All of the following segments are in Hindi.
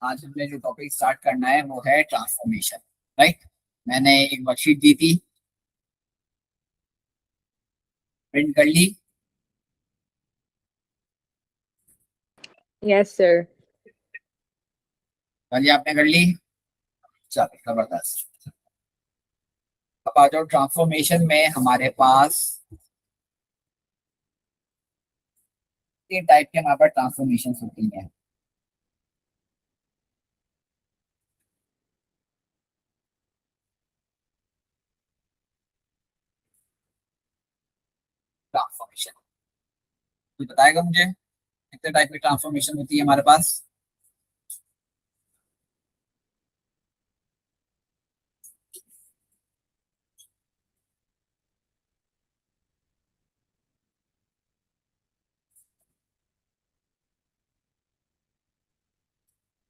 आज हमने जो टॉपिक स्टार्ट करना है वो है ट्रांसफॉर्मेशन। राइट। मैंने एक वर्कशीट दी थी, प्रिंट कर ली। Yes, sir. चलिए, आपने कर ली। चलो, जबरदस्त। अब आ जाओ, ट्रांसफॉर्मेशन में हमारे पास तीन टाइप के हमारे पास ट्रांसफॉर्मेशन होती हैं। ट्रांसफॉर्मेशन कोई बताएगा मुझे कितने टाइप की ट्रांसफॉर्मेशन होती है हमारे पास?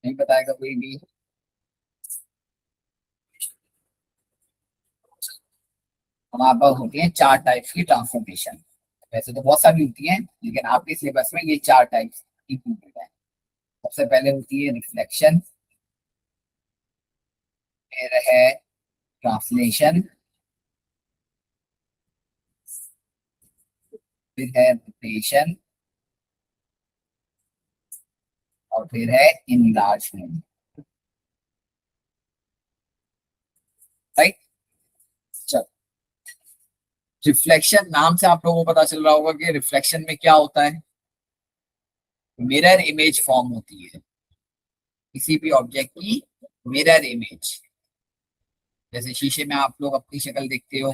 नहीं बताएगा कोई भी? हमारे पास होती है चार टाइप की ट्रांसफॉर्मेशन। वैसे तो बहुत सारी होती हैं, लेकिन आपके सिलेबस में ये चार टाइप इंक्लूडेड है। सबसे पहले होती है रिफ्लेक्शन, फिर है ट्रांसलेशन, फिर है रोटेशन, और फिर है इनलार्जमेंट। राइट। चलो, रिफ्लेक्शन नाम से आप लोगों को पता चल रहा होगा कि रिफ्लेक्शन में क्या होता है। मिरर इमेज फॉर्म होती है किसी भी ऑब्जेक्ट की। मिरर इमेज, जैसे शीशे में आप लोग अपनी शक्ल देखते हो,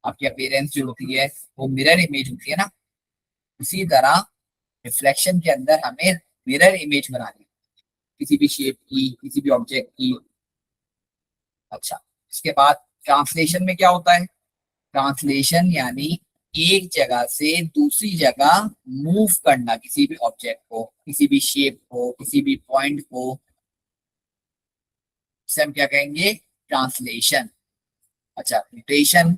आपकी अपीयरेंस जो होती है वो मिरर इमेज होती है ना। उसी तरह रिफ्लेक्शन के अंदर हमें मिरर इमेज बनानी है किसी भी शेप की, किसी भी ऑब्जेक्ट की। अच्छा, इसके बाद ट्रांसलेशन में क्या होता है? ट्रांसलेशन यानी एक जगह से दूसरी जगह मूव करना किसी भी ऑब्जेक्ट को, किसी भी शेप को, किसी भी पॉइंट को। इसे हम क्या कहेंगे? ट्रांसलेशन। अच्छा, रोटेशन।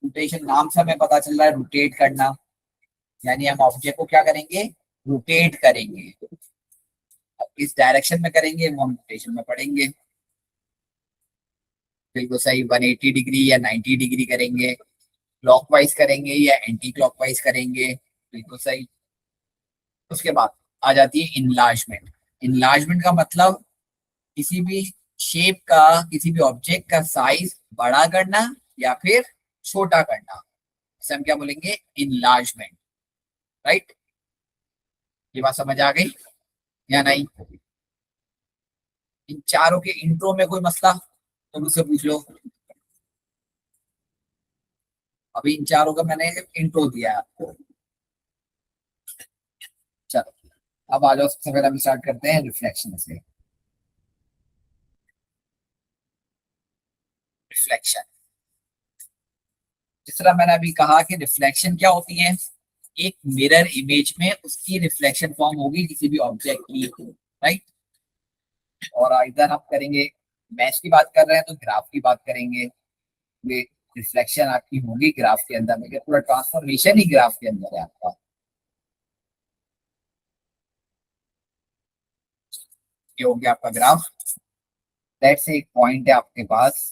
रोटेशन नाम से हमें पता चल रहा है रोटेट करना, यानी हम ऑब्जेक्ट को क्या करेंगे? रोटेट करेंगे। अब किस डायरेक्शन में करेंगे वो हम रोटेशन में पढ़ेंगे। बिल्कुल सही, 180 डिग्री या 90 डिग्री करेंगे, क्लॉकवाइज करेंगे या एंटी क्लॉकवाइज करेंगे। बिल्कुल सही। उसके बाद आ जाती है इनलार्जमेंट। इनलार्जमेंट का मतलब किसी भी शेप का, किसी भी ऑब्जेक्ट का साइज बड़ा करना या फिर छोटा करना। इसे हम क्या बोलेंगे? इनलार्जमेंट। राइट। ये बात समझ आ गई या नहीं? इन चारों के इंट्रो में कोई मसला तो मुझसे पूछ लो। अभी इन चारों का मैंने इंट्रो दिया है आपको। चलो, अब आ जाओ, सबसे पहले हम स्टार्ट करते हैं रिफ्लेक्शन से। रिफ्लेक्शन, जिस तरह मैंने अभी कहा कि रिफ्लेक्शन क्या होती है, एक मिरर इमेज में उसकी रिफ्लेक्शन फॉर्म होगी किसी भी ऑब्जेक्ट की। राइट। और इधर हम करेंगे, मैच की बात कर रहे हैं तो ग्राफ की बात करेंगे। ये रिफ्लेक्शन आपकी होगी ग्राफ के अंदर में, पूरा ट्रांसफॉर्मेशन ही ग्राफ के अंदर है आपका। ये हो गया आपका ग्राफ। लेट्स से एक पॉइंट है आपके पास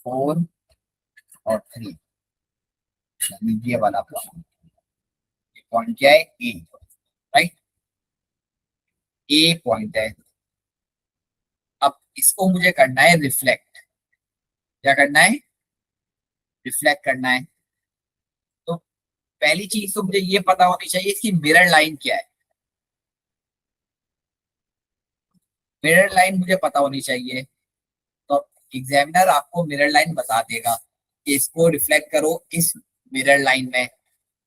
4 और 3, ये वाला पॉइंट। पॉइंट क्या है? ए। राइट। ए पॉइंट है। अब इसको मुझे करना है रिफ्लेक्ट। क्या करना है? रिफ्लेक्ट करना है। तो पहली चीज तो मुझे ये पता होनी चाहिए इसकी मिरर लाइन क्या है। मिरर लाइन मुझे पता होनी चाहिए। तो एग्जामिनर आपको मिरर लाइन बता देगा कि इसको रिफ्लेक्ट करो इस मिरर लाइन में।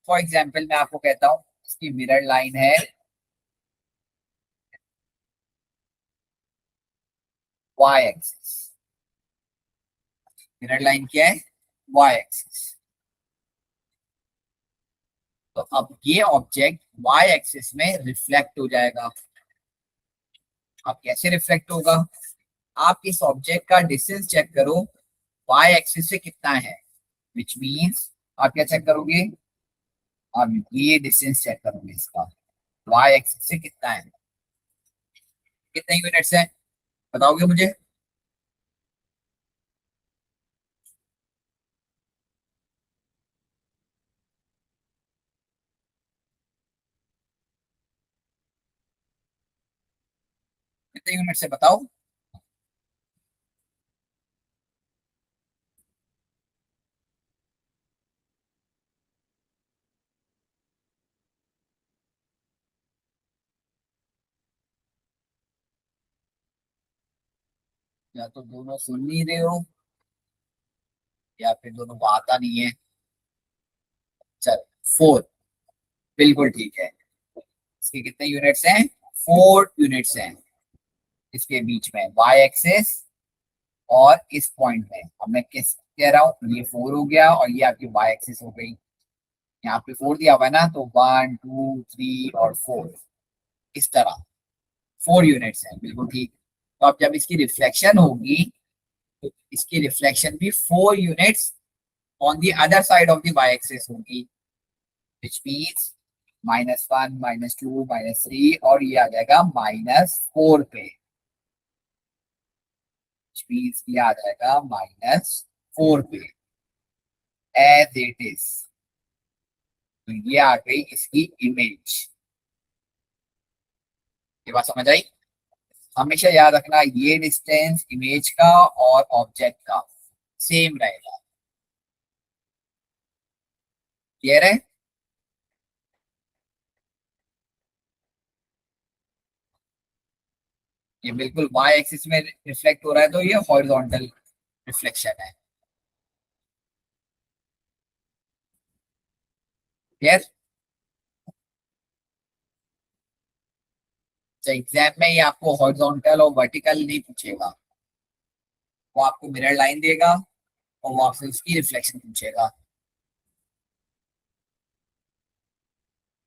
फॉर एग्जाम्पल मैं आपको कहता हूँ इसकी मिरर लाइन है वाई एक्सिस। मिरर लाइन क्या है? Y axis. तो अब ये ऑब्जेक्ट वाई एक्सिस में रिफ्लेक्ट हो जाएगा। अब कैसे रिफ्लेक्ट होगा? आप इस ऑब्जेक्ट का डिस्टेंस चेक करो, वाई एक्सिस से कितना है। विच मीन्स आप क्या चेक करोगे? आप ये डिस्टेंस चेक करोगे इसका, वाई एक्सिस से कितना है। कितने यूनिट्स हैं बताओगे मुझे? कितने यूनिट्स है बताओ? या तो दोनों सुन नहीं रहे हो, या फिर दोनों को आता नहीं है। चल, 4, बिल्कुल ठीक है। इसके कितने यूनिट्स हैं? 4 यूनिट्स हैं इसके बीच में, वाई एक्सेस और इस पॉइंट में। अब मैं किस कह रहा हूँ, ये 4 हो गया और ये आपकी वाई एक्सिस हो गई। यहाँ पे 4 दिया हुआ है ना, तो 1 2 3 और 4, इस तरह 4 यूनिट्स हैं, बिल्कुल ठीक। तो अब जब इसकी रिफ्लेक्शन होगी, तो इसकी रिफ्लेक्शन भी 4 units on the other side of the Y axis होगी, विच मीन्स -1 -2 -3, और ये आ जाएगा -4 पे, विच मीन्स ये आ जाएगा -4 पे, एज इट इज। तो ये आ गई इसकी इमेज। ये बात समझ आई? हमेशा याद रखना, ये डिस्टेंस इमेज का और ऑब्जेक्ट का सेम रहेगा। क्लियर है? ये बिल्कुल वाई एक्सिस में रिफ्लेक्ट हो रहा है, तो ये हॉरिजॉन्टल रिफ्लेक्शन है। क्लियर? तो एग्जाम में ये आपको हॉरिजॉन्टल और वर्टिकल नहीं पूछेगा, वो आपको मिरर लाइन देगा और वो आपसे उसकी रिफ्लेक्शन पूछेगा।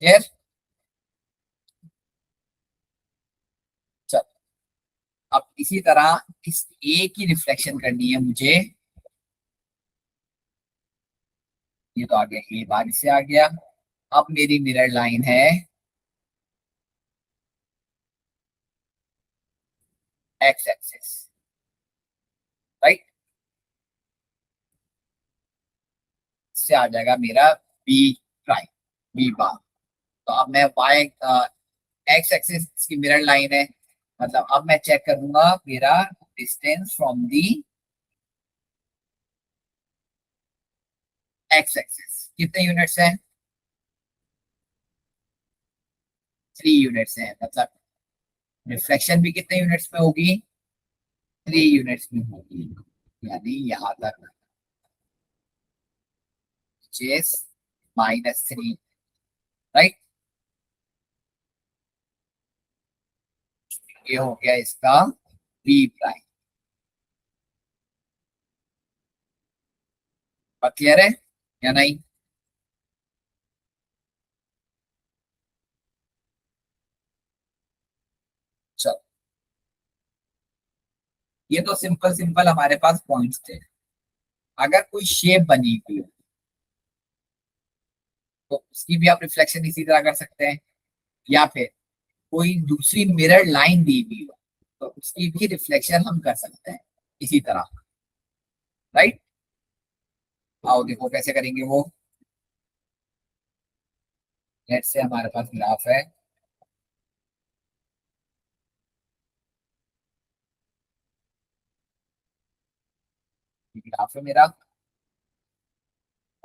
क्लियर? चल, अब इसी तरह इस ए की रिफ्लेक्शन करनी है मुझे। ये तो आ गया, ये बारिश से आ गया। अब मेरी मिरर लाइन है एक्स एक्सिस, राइट? इससे आ जाएगा मेरा बी प्राइम, बी बार। तो अब मैं वाई एक्स एक्सिस की मिरर लाइन है, मतलब अब मैं चेक करूंगा मेरा distance from the x axis कितने यूनिट्स हैं? 3 यूनिट्स हैं, मतलब रिफ्लेक्शन भी कितने यूनिट्स में होगी? 3 यूनिट्स में होगी, यानी यहां तक, चेस -3, राइट? ये हो गया इसका बी प्राइम। क्लियर है या नहीं? चलो, ये तो सिंपल सिंपल हमारे पास पॉइंट्स थे। अगर कोई शेप बनी हुई हो, तो उसकी भी आप रिफ्लेक्शन इसी तरह कर सकते हैं, या फिर कोई दूसरी मिरर लाइन दी हुई हो, तो उसकी भी रिफ्लेक्शन हम कर सकते हैं इसी तरह, राइट? आओ देखो कैसे करेंगे वो। लेट्स से हमारे पास ग्राफ है, ग्राफ है मेरा,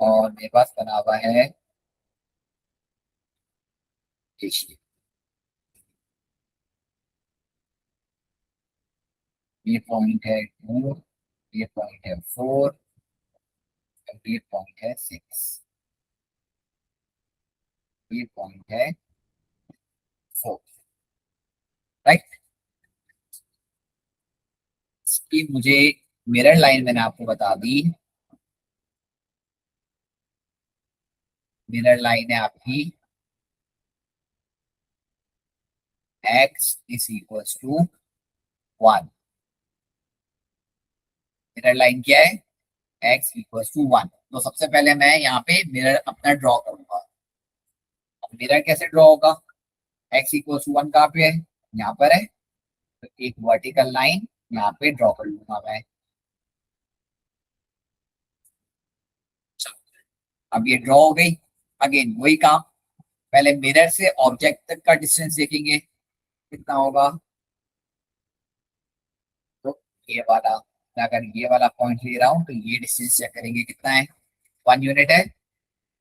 और मेरे पास बना हुआ है ये शेप। ये पॉइंट है 2, ये पॉइंट है 4, और ये पॉइंट है 6, ये पॉइंट है 4, राइट? इसकी मुझे मिरर लाइन मैंने आपको बता दी। मिरर लाइन है आपकी x = 1। मिरर लाइन क्या है? x = 1। तो सबसे पहले मैं यहाँ पे मिरर अपना ड्रॉ करूंगा। अब मिरर कैसे ड्रॉ होगा? x = 1 कहाँ पे है? यहाँ पर है। तो एक वर्टिकल लाइन यहाँ पे ड्रॉ कर लूंगा मैं। अब ये ड्रॉ हो गई। अगेन वही काम, पहले मिरर से ऑब्जेक्ट तक का डिस्टेंस देखेंगे कितना होगा। तो ये वाला, अगर ये वाला पॉइंट ले रहा हूँ तो ये डिस्टेंस चेक करेंगे कितना है, 1 यूनिट है।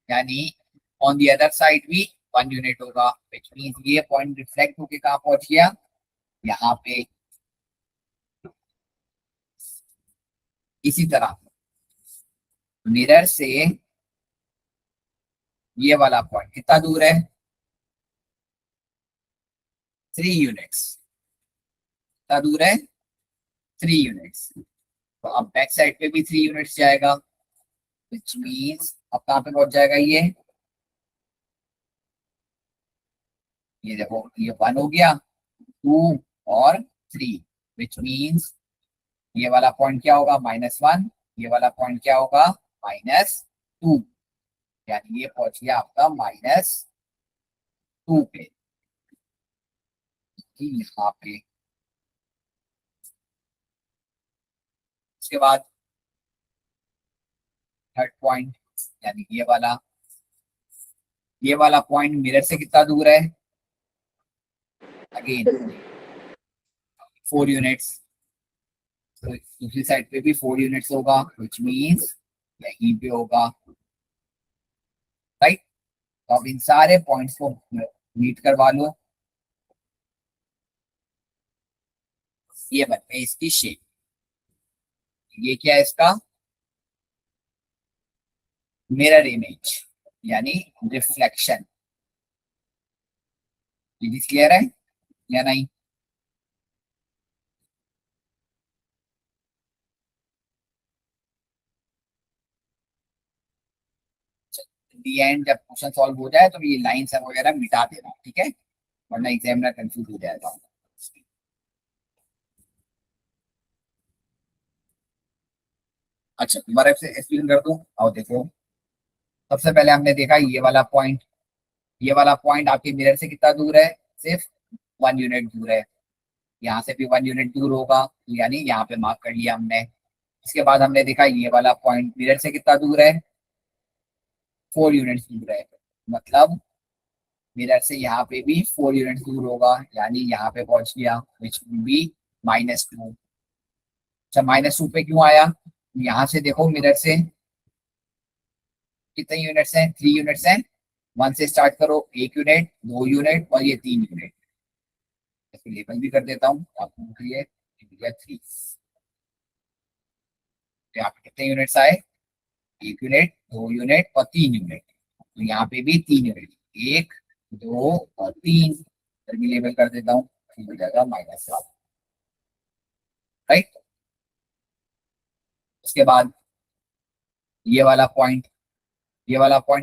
यानी ऑन दी अदर साइड भी 1 यूनिट होगा, विच मींस ये पॉइंट रिफ्लेक्ट होके कहाँ पहुंच गया, यहाँ पे। इसी तरह मिरर से ये वाला पॉइंट कितना दूर है, 3 यूनिट्स। कितना दूर है, 3 यूनिट्स। तो अब बैक साइड पे भी 3 यूनिट्स जाएगा, विच मीन्स अब कहाँ पे पहुंच जाएगा ये देखो ये 1 हो गया, 2 और 3, विच मीन्स ये वाला पॉइंट क्या होगा, -1। ये वाला पॉइंट क्या होगा, -2। यानी ये पहुंच गया आपका -2 पे, यहाँ पे। उसके बाद थर्ड पॉइंट, यानी ये वाला पॉइंट मिरर से कितना दूर है, अगेन 4 यूनिट्स। तो दूसरी साइड पे भी 4 यूनिट्स होगा, विच मीन्स यहीं पे होगा, राइट। तो अब इन सारे पॉइंट्स को मीट करवा लो, ये बन गई इसकी शेप। ये क्या है इसका, मिरर इमेज, यानी रिफ्लेक्शन। ये क्लियर है या नहीं। दी एंड जब क्वेश्चन सॉल्व हो जाए तो ये लाइंस वगैरह मिटा देना, ठीक है, वरना एग्जामिनर कंफ्यूज हो जाएगा। अच्छा दोबारा से एक्सप्लेन कर दूं, और देखो सबसे पहले हमने देखा ये वाला पॉइंट आपके मिरर से कितना दूर है, सिर्फ 1 यूनिट दूर है। यहाँ से भी 1 यूनिट दूर होगा, यानी यहाँ पे मार्क कर लिया हमने। इसके बाद हमने देखा ये वाला पॉइंट मिरर से कितना दूर है, 4 यूनिट दूर है। मतलब मिरर से यहाँ पे भी 4 यूनिट दूर होगा, यानी यहाँ पे पहुंच गया, विच विल बी -2। अच्छा -2 पे क्यों आया, यहाँ से देखो मिरर से कितने यूनिट्स हैं, 3 यूनिट्स हैं। 1 से स्टार्ट करो, 1 यूनिट, 2 यूनिट और ये 3 यूनिट। इसको लेबल भी कर देता हूँ आपको के लिए, 3। तो यहाँ पे कितने यूनिट्स आए, 1 यूनिट, 2 यूनिट और 3 यूनिट। तो यहाँ पे भी 3 यूनिट, 1, 2 और 3, फिर भी लेबल कर देता हूँ, हो जाएगा -7, राइट। उसके बाद ये वाला पॉइंट,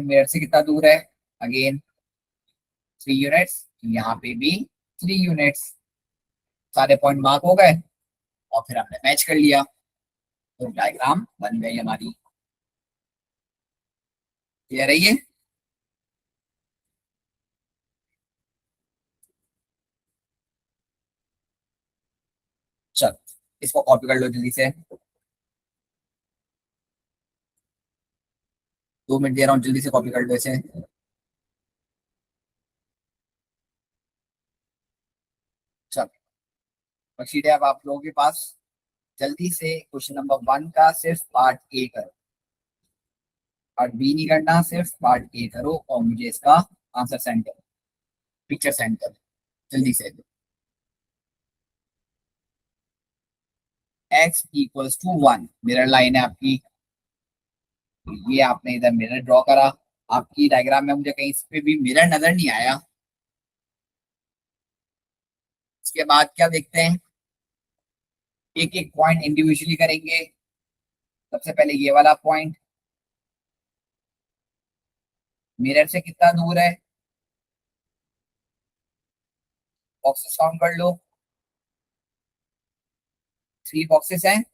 मिरर से कितना दूर है, अगेन 3 यूनिट्स। यहाँ पे भी 3 यूनिट्स। सारे पॉइंट मार्क हो गए और फिर हमने मैच कर लिया, तो डायग्राम बन गई हमारी। क्लियर है ये। चल इसको कॉपी कर लो जल्दी से, 2 मिनट दे रहा हूँ, जल्दी से कॉपी कर लो इसे। चल वर्कशीट है अब आप लोगों के पास, जल्दी से क्वेश्चन नंबर 1 का सिर्फ पार्ट ए करो, पार्ट बी नहीं करना, सिर्फ पार्ट ए करो और मुझे इसका आंसर सेंड करो, पिक्चर सेंड करो जल्दी से। x = 1 मिरर लाइन है आपकी, ये आपने इधर मिरर ड्रॉ करा। आपकी डायग्राम में मुझे कहीं इस पे भी मिरर नजर नहीं आया। इसके बाद क्या देखते हैं, एक एक पॉइंट इंडिविजुअली करेंगे। सबसे पहले ये वाला पॉइंट मिरर से कितना दूर है, बॉक्सेस काउंट कर लो, 3 बॉक्सेस हैं,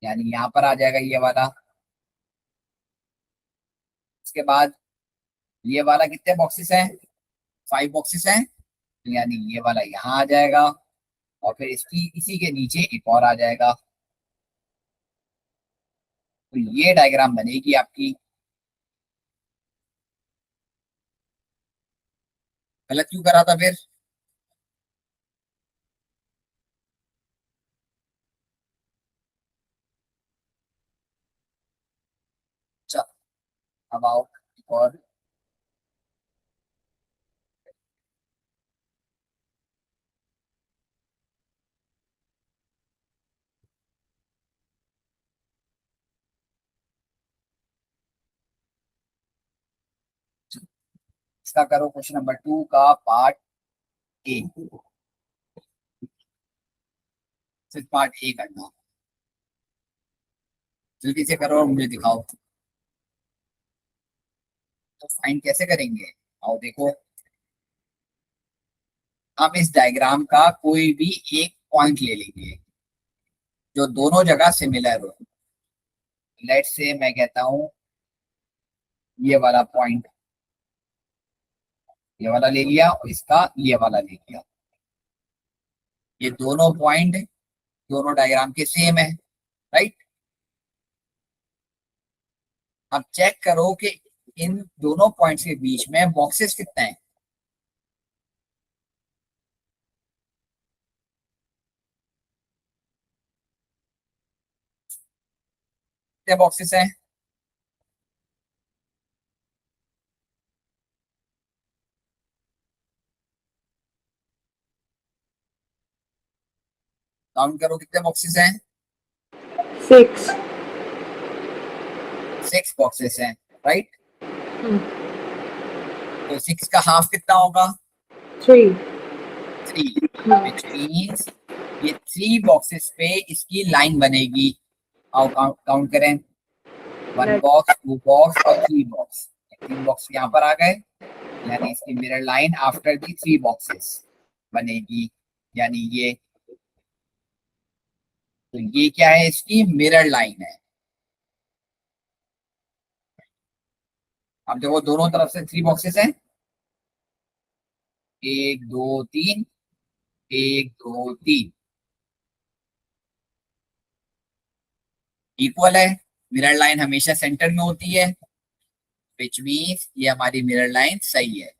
यानी यहाँ पर आ जाएगा ये वाला। उसके बाद ये वाला कितने बॉक्सेस हैं, 5 बॉक्सेस हैं, यानी ये वाला यहाँ आ जाएगा और फिर इसकी इसी के नीचे एक और आ जाएगा। तो ये डायग्राम बनेगी आपकी। गलत क्यों करा था फिर? चल अब आओ एक और। इसका करो क्वेश्चन नंबर 2 का पार्ट ए। सिर्फ पार्ट ए करना, जल्दी से करो और मुझे दिखाओ। तो फाइंड कैसे करेंगे? आओ देखो। हम इस डायग्राम का कोई भी एक पॉइंट ले लेंगे जो दोनों जगह सिमिलर हो। लेट से मैं कहता हूं ये वाला पॉइंट, ये वाला ले लिया और इसका ये वाला ले लिया। ये दोनों पॉइंट दोनों डायग्राम के सेम है, राइट? अब चेक करो कि इन दोनों पॉइंट्स के बीच में बॉक्सेस कितने हैं। कितने बॉक्सेस हैं? काउंट करो कितने बॉक्सेस हैं। 6. 6 बॉक्सेस हैं, राइट? Hmm. तो 6 का हाफ कितना होगा? 3. 3, Hmm. विच मीन्स ये 3 बॉक्सेस पे इसकी लाइन बनेगी। आओ काउंट करें। 1 That बॉक्स, 2 बॉक्स और 3 बॉक्स। 3 बॉक्स यहाँ पर आ गए, यानी इसकी mirror line after the 3 boxes बनेगी। यानी ये, तो ये क्या है? इसकी मिरर लाइन है। अब देखो दोनों तरफ से 3 बॉक्सेस हैं, 1 2 3, 1 2 3, इक्वल है। मिरर लाइन हमेशा सेंटर में होती है, विच मीन्स ये हमारी मिरर लाइन सही है।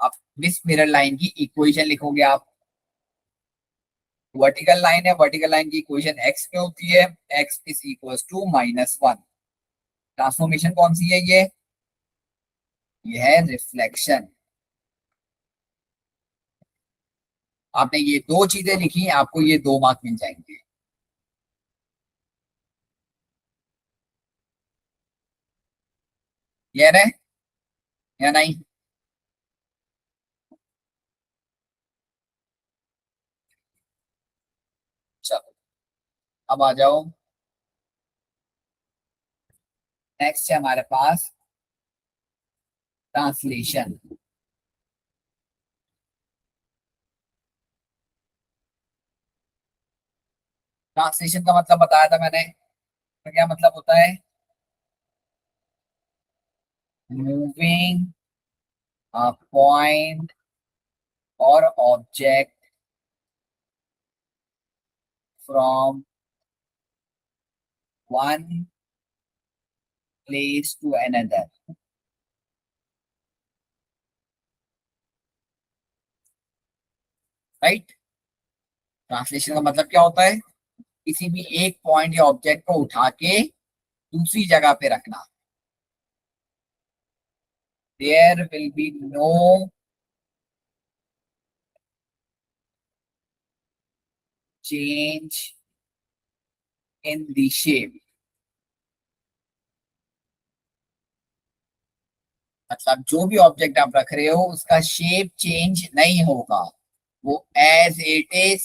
अब इस मिरर लाइन की इक्वेशन लिखोगे आप। वर्टिकल लाइन है, वर्टिकल लाइन की इक्वेशन एक्स में होती है, X is equal to -1। Transformation कौन सी है? ये है रिफ्लेक्शन। आपने ये दो चीजें लिखी, आपको ये 2 मार्क मिल जाएंगे। क्लियर है या नहीं? चलो अब आ जाओ। नेक्स्ट है हमारे पास ट्रांसलेशन। ट्रांसलेशन का मतलब बताया था मैंने, तो क्या मतलब होता है? मूविंग अ पॉइंट और object from one place to another, right? Translation का मतलब क्या होता है? किसी भी एक पॉइंट या ऑब्जेक्ट को उठा के दूसरी जगह पे रखना। There will be no change in the shape. मतलब जो भी ऑब्जेक्ट आप रख रहे हो उसका शेप चेंज नहीं होगा, वो एज इट इज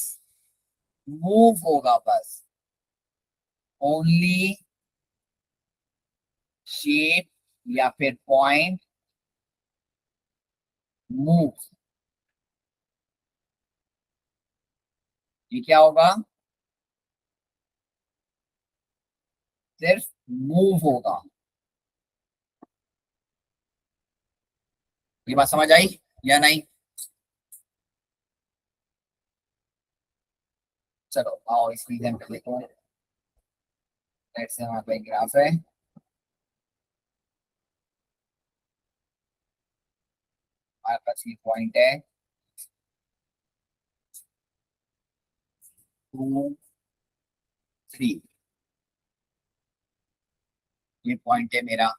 मूव होगा बस। ओनली शेप या फिर पॉइंट मूव। ये क्या होगा? सिर्फ मूव होगा। ये बात समझ आई या नहीं? चलो आओ इस रीजन पे देखो। लेट्स से हमारे पास ग्राफ है, हमारे पास ये पॉइंट है 2 3, ये पॉइंट है मेरा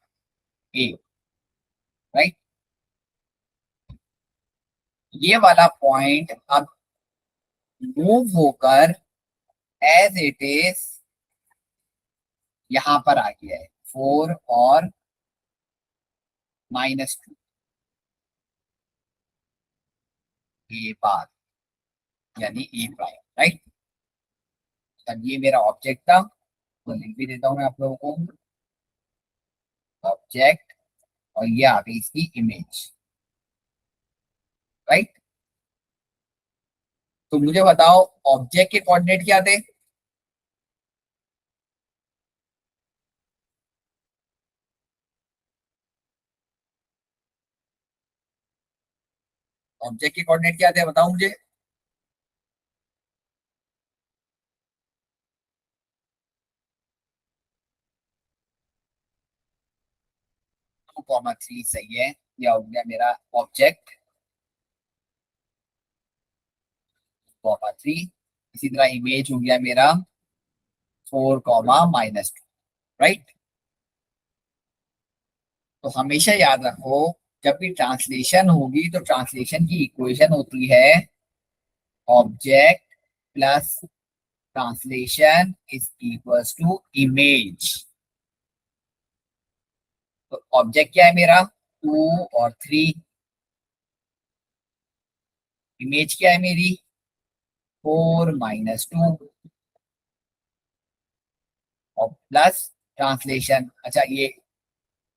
ए, राइट। ये वाला पॉइंट अब मूव होकर एज इट इज यहां पर आ गया है 4 और -2 ए बार, यानी ए प्राइम, राइट। अब ये मेरा ऑब्जेक्ट था, तो लिख भी देता हूं मैं आप लोगों को, ऑब्जेक्ट, और ये आ गई इसकी इमेज, राइट। तो मुझे बताओ ऑब्जेक्ट के कोऑर्डिनेट क्या थे? ऑब्जेक्ट के कोऑर्डिनेट क्या थे बताओ मुझे। 2,3 सही है, यह हो गया मेरा ऑब्जेक्ट 2,3। इसी तरह इमेज हो गया मेरा 4, -2, राइट। तो हमेशा याद रखो, जब भी ट्रांसलेशन होगी तो ट्रांसलेशन की इक्वेशन होती है object plus translation is equals to image. तो ऑब्जेक्ट क्या है मेरा 2 और 3, इमेज क्या है मेरी 4 - 2, और प्लस ट्रांसलेशन। अच्छा ये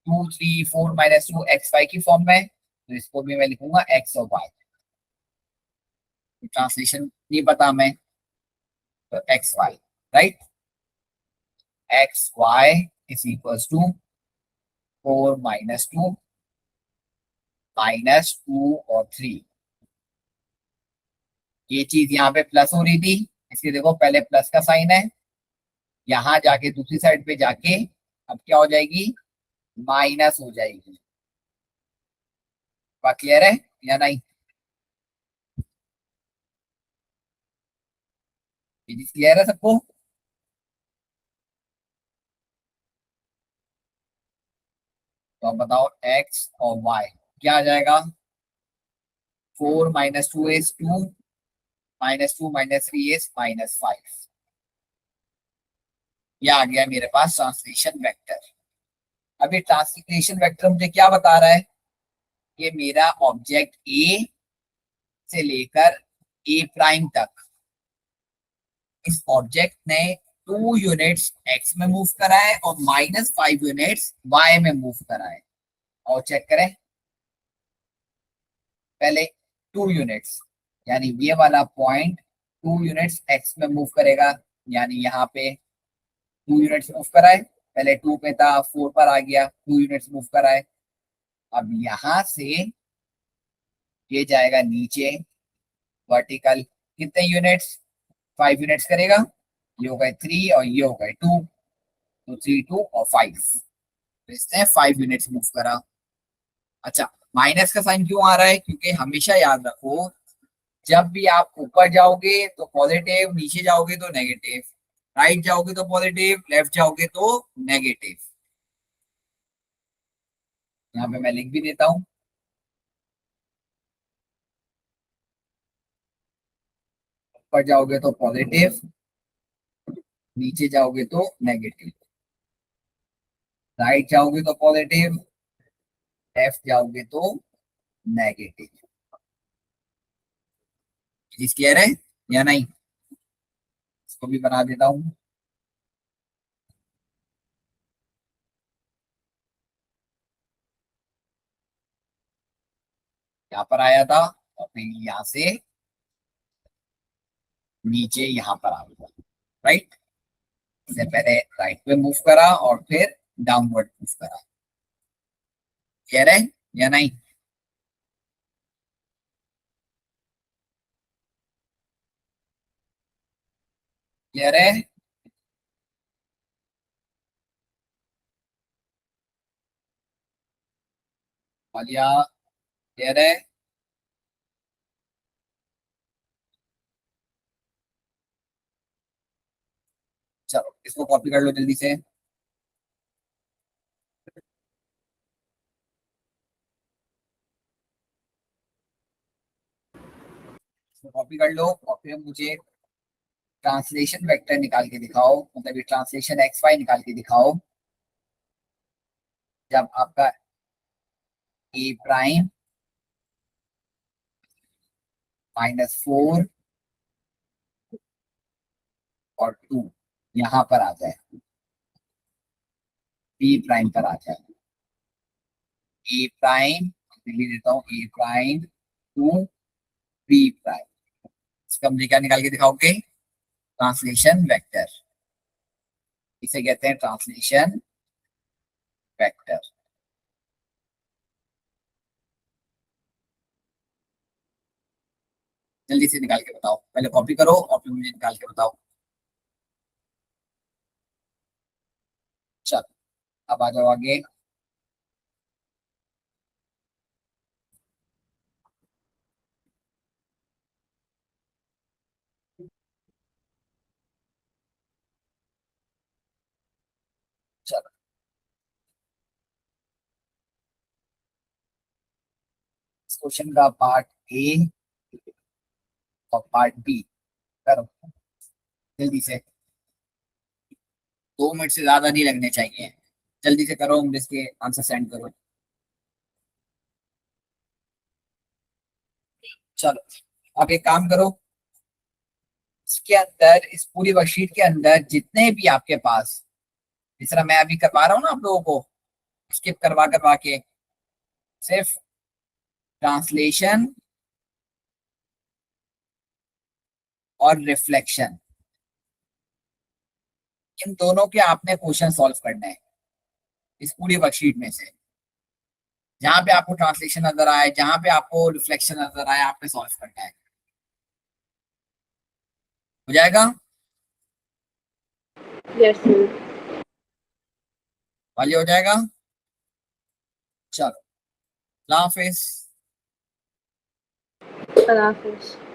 2 3 4 - 2 x y की फॉर्म में है, तो इसको भी मैं लिखूंगा x और y। ट्रांसलेशन नहीं पता मैं, तो X Y, right. X Y is equals to 4 - 2 -2 और 3। ये चीज यहाँ पे प्लस हो रही थी, इसलिए देखो पहले प्लस का साइन है, यहाँ जाके दूसरी साइड पे जाके अब क्या हो जाएगी, माइनस हो जाएगी। बात क्लियर है या नहीं? ये चीज क्लियर है सबको? तो अब बताओ एक्स और वाई क्या आ जाएगा, 4 - 2 इज 2, -2 - 3 इज -5। ये आ गया मेरे पास ट्रांसलेशन वेक्टर। अब ये ट्रांसलेशन वेक्टर मुझे क्या बता रहा है, ये मेरा ऑब्जेक्ट ए से लेकर ए प्राइम तक इस ऑब्जेक्ट ने 2 यूनिट्स एक्स में मूव करा है और -5 यूनिट्स वाई में मूव करा है। और चेक करें पहले 2 यूनिट्स, यानी ये वाला पॉइंट 2 यूनिट्स एक्स में मूव करेगा, यानी यहाँ पे 2 यूनिट्स मूव करा है, पहले 2 पे था 4 पर आ गया, 2 यूनिट्स मूव करा है। अब यहां से ये जाएगा नीचे वर्टिकल, कितने यूनिट्स, 5 यूनिट्स करेगा, ये हो गए 3 और ये हो गए 2, तो 3 2 और 5, तो इसने 5 यूनिट्स मूव करा। अच्छा माइनस का साइन क्यों आ रहा है, क्योंकि हमेशा याद रखो जब भी आप ऊपर जाओगे तो पॉजिटिव, नीचे जाओगे तो नेगेटिव, राइट जाओगे तो पॉजिटिव, लेफ्ट जाओगे तो नेगेटिव। यहाँ पे मैं लिख भी देता हूँ, ऊपर जाओगे तो पॉजिटिव, नीचे जाओगे तो नेगेटिव, राइट जाओगे तो पॉजिटिव, लेफ्ट जाओगे तो नेगेटिव। चीज क्लियर है या नहीं? इसको भी बना देता हूँ। यहाँ पर आया था और फिर यहाँ से नीचे यहाँ पर आ गया, राइट। इससे पहले राइट पे मूव करा और फिर डाउनवर्ड मूव करा। क्लियर है या नहीं? क्लियर है? वालिया क्लियर है? चलो इसको कॉपी कर लो जल्दी से। कॉपी कर लो। कॉपी में मुझे ट्रांसलेशन वेक्टर निकाल के दिखाओ, मतलब ये ट्रांसलेशन एक्स वाई निकाल के दिखाओ जब आपका ए प्राइम -4 और 2 यहां पर आ जाए, बी प्राइम पर आ जाए। ए प्राइम लिख देता हूँ, A prime to B prime. इसका मुझे क्या निकाल के दिखाओगे? Translation vector. इसे कहते हैं ट्रांसलेशन वेक्टर। जल्दी से निकाल के बताओ, पहले कॉपी करो और फिर मुझे निकाल के बताओ। चलो अब आ जाओ आगे। चलो इस क्वेश्चन का पार्ट ए और पार्ट बी करो जल्दी से। 2 मिनट से ज्यादा नहीं लगने चाहिए। जल्दी से करो, मुझे इसके आंसर सेंड करो। चलो अब एक काम करो, इसके अंदर, इस पूरी वर्कशीट के अंदर जितने भी आपके पास, जिस तरह मैं अभी करवा रहा हूँ ना आप लोगों को, स्किप करवा करवा के, सिर्फ ट्रांसलेशन और रिफ्लेक्शन, इन दोनों के आपने क्वेश्चन सॉल्व करने हैं इस पूरी वर्कशीट में से। जहां पे आपको ट्रांसलेशन नजर आए, जहां पे आपको रिफ्लेक्शन नजर आए, आपने सॉल्व करना है। हो जाएगा? Yes, sir. वाली हो जाएगा। चलो, अल्लाह हाफिज। Allah Hafiz.